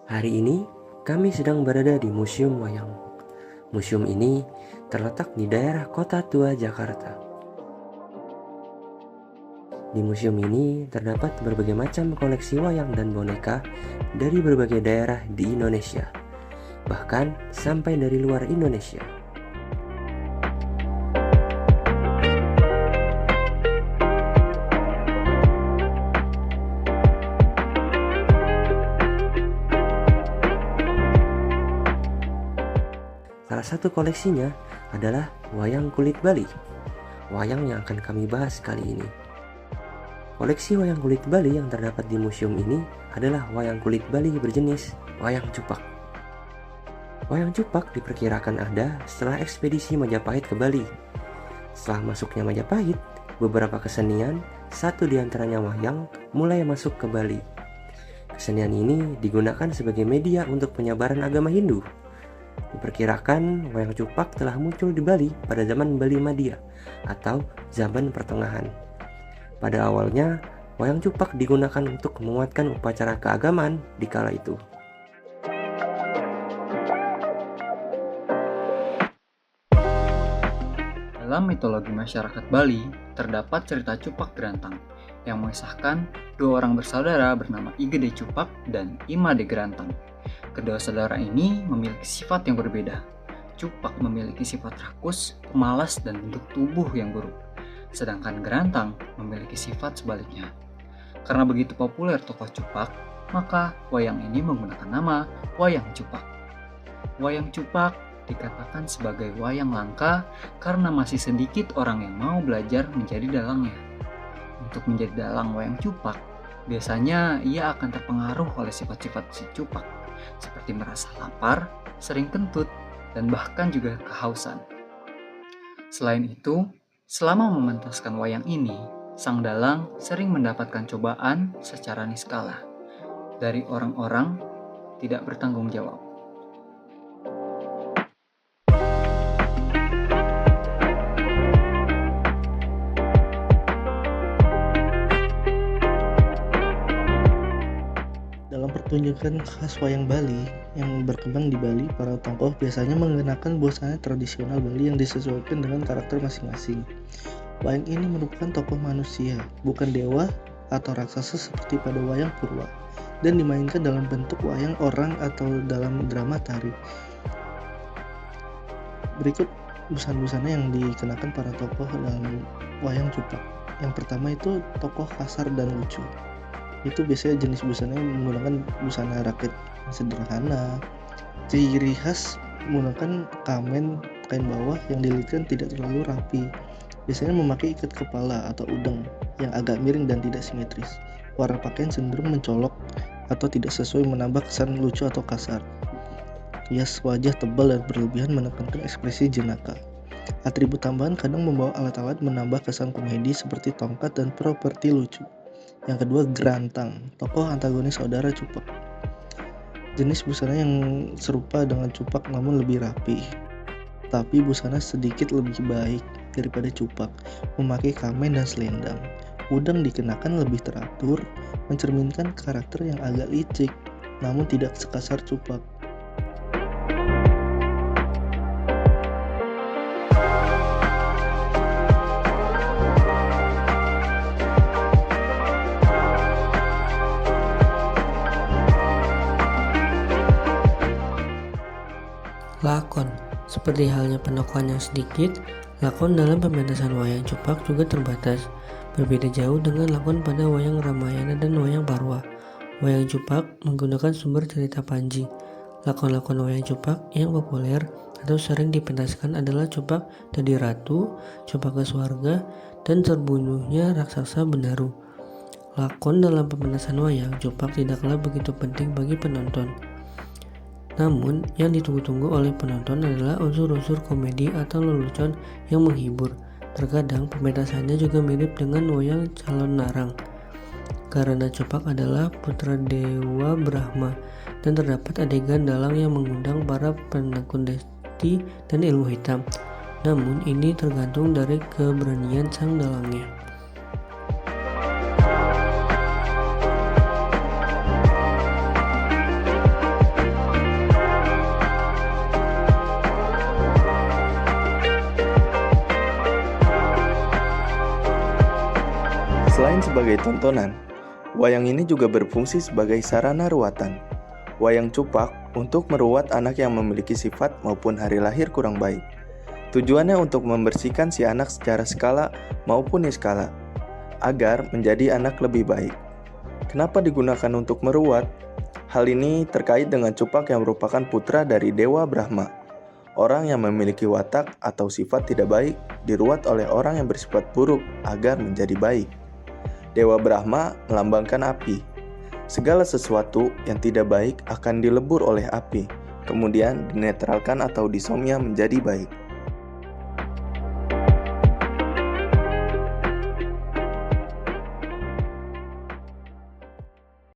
Hari ini kami sedang berada di Museum Wayang. Museum ini terletak di daerah Kota Tua, Jakarta. Di museum ini terdapat berbagai macam koleksi wayang dan boneka dari berbagai daerah di Indonesia, bahkan sampai dari luar Indonesia. Salah satu koleksinya adalah wayang kulit Bali, wayang yang akan kami bahas kali ini. Koleksi wayang kulit Bali yang terdapat di museum ini adalah wayang kulit Bali berjenis wayang cupak. Wayang cupak diperkirakan ada setelah ekspedisi Majapahit ke Bali. Setelah masuknya Majapahit, beberapa kesenian, satu di antaranya wayang, mulai masuk ke Bali. Kesenian ini digunakan sebagai media untuk penyebaran agama Hindu. Diperkirakan wayang cupak telah muncul di Bali pada zaman Bali Madya atau zaman pertengahan. Pada awalnya, wayang cupak digunakan untuk menguatkan upacara keagamaan di kala itu. Dalam mitologi masyarakat Bali, terdapat cerita Cupak Gerantang yang mengisahkan dua orang bersaudara bernama I Gede Cupak dan I Made Gerantang. Kedua saudara ini memiliki sifat yang berbeda. Cupak memiliki sifat rakus, pemalas, dan bentuk tubuh yang buruk. Sedangkan Gerantang memiliki sifat sebaliknya. Karena begitu populer tokoh Cupak, maka wayang ini menggunakan nama Wayang Cupak. Wayang Cupak dikatakan sebagai wayang langka karena masih sedikit orang yang mau belajar menjadi dalangnya. Untuk menjadi dalang wayang Cupak, biasanya ia akan terpengaruh oleh sifat-sifat si Cupak, seperti merasa lapar, sering kentut, dan bahkan juga kehausan. Selain itu, selama mementaskan wayang ini, sang dalang sering mendapatkan cobaan secara niskala dari orang-orang tidak bertanggung jawab. Dalam pertunjukan khas wayang Bali yang berkembang di Bali, para tokoh biasanya mengenakan busana tradisional Bali yang disesuaikan dengan karakter masing-masing. Wayang ini merupakan tokoh manusia, bukan dewa atau raksasa seperti pada wayang Purwa, dan dimainkan dalam bentuk wayang orang atau dalam drama tari. Berikut busana-busana yang dikenakan para tokoh dalam wayang Cupak. Yang pertama itu tokoh kasar dan lucu. Itu biasanya jenis busana yang menggunakan busana rakit yang sederhana. Ciri khas menggunakan kamen kain bawah yang dililitkan tidak terlalu rapi. Biasanya memakai ikat kepala atau udeng yang agak miring dan tidak simetris. Warna pakaian cenderung mencolok atau tidak sesuai, menambah kesan lucu atau kasar. Rias wajah tebal dan berlebihan menekankan ekspresi jenaka. Atribut tambahan kadang membawa alat-alat menambah kesan komedi seperti tongkat dan properti lucu. Yang kedua, Gerantang, tokoh antagonis saudara Cupak. Jenis busana yang serupa dengan Cupak namun lebih rapi. Tapi busana sedikit lebih baik daripada Cupak, memakai kamen dan selendang. Udeng dikenakan lebih teratur, mencerminkan karakter yang agak licik, namun tidak sekasar Cupak. Lakon. Seperti halnya penokohan yang sedikit, lakon dalam pementasan wayang Cupak juga terbatas. Berbeda jauh dengan lakon pada wayang Ramayana dan wayang Parwa. Wayang Cupak menggunakan sumber cerita Panji. Lakon-lakon wayang Cupak yang populer atau sering dipentaskan adalah Cupak Dadi Ratu, Cupak ke Swarga, dan terbunuhnya raksasa Benaru. Lakon dalam pementasan wayang Cupak tidaklah begitu penting bagi penonton. Namun, yang ditunggu-tunggu oleh penonton adalah unsur-unsur komedi atau lelucon yang menghibur. Terkadang pementasannya juga mirip dengan wayang Calon Narang, karena Cupak adalah putra Dewa Brahma dan terdapat adegan dalang yang mengundang para penekun desti dan ilmu hitam. Namun, ini tergantung dari keberanian sang dalangnya. sebagai tontonan. Wayang ini juga berfungsi sebagai sarana ruatan. Wayang cupak untuk meruat anak yang memiliki sifat maupun hari lahir kurang baik. Tujuannya untuk membersihkan si anak secara skala maupun niskala, agar menjadi anak lebih baik. Kenapa digunakan untuk meruat? Hal ini terkait dengan cupak yang merupakan putra dari Dewa Brahma. Orang yang memiliki watak atau sifat tidak baik diruat oleh orang yang bersifat buruk agar menjadi baik. Dewa Brahma melambangkan api. Segala sesuatu yang tidak baik akan dilebur oleh api, kemudian dinetralkan atau disomnya menjadi baik.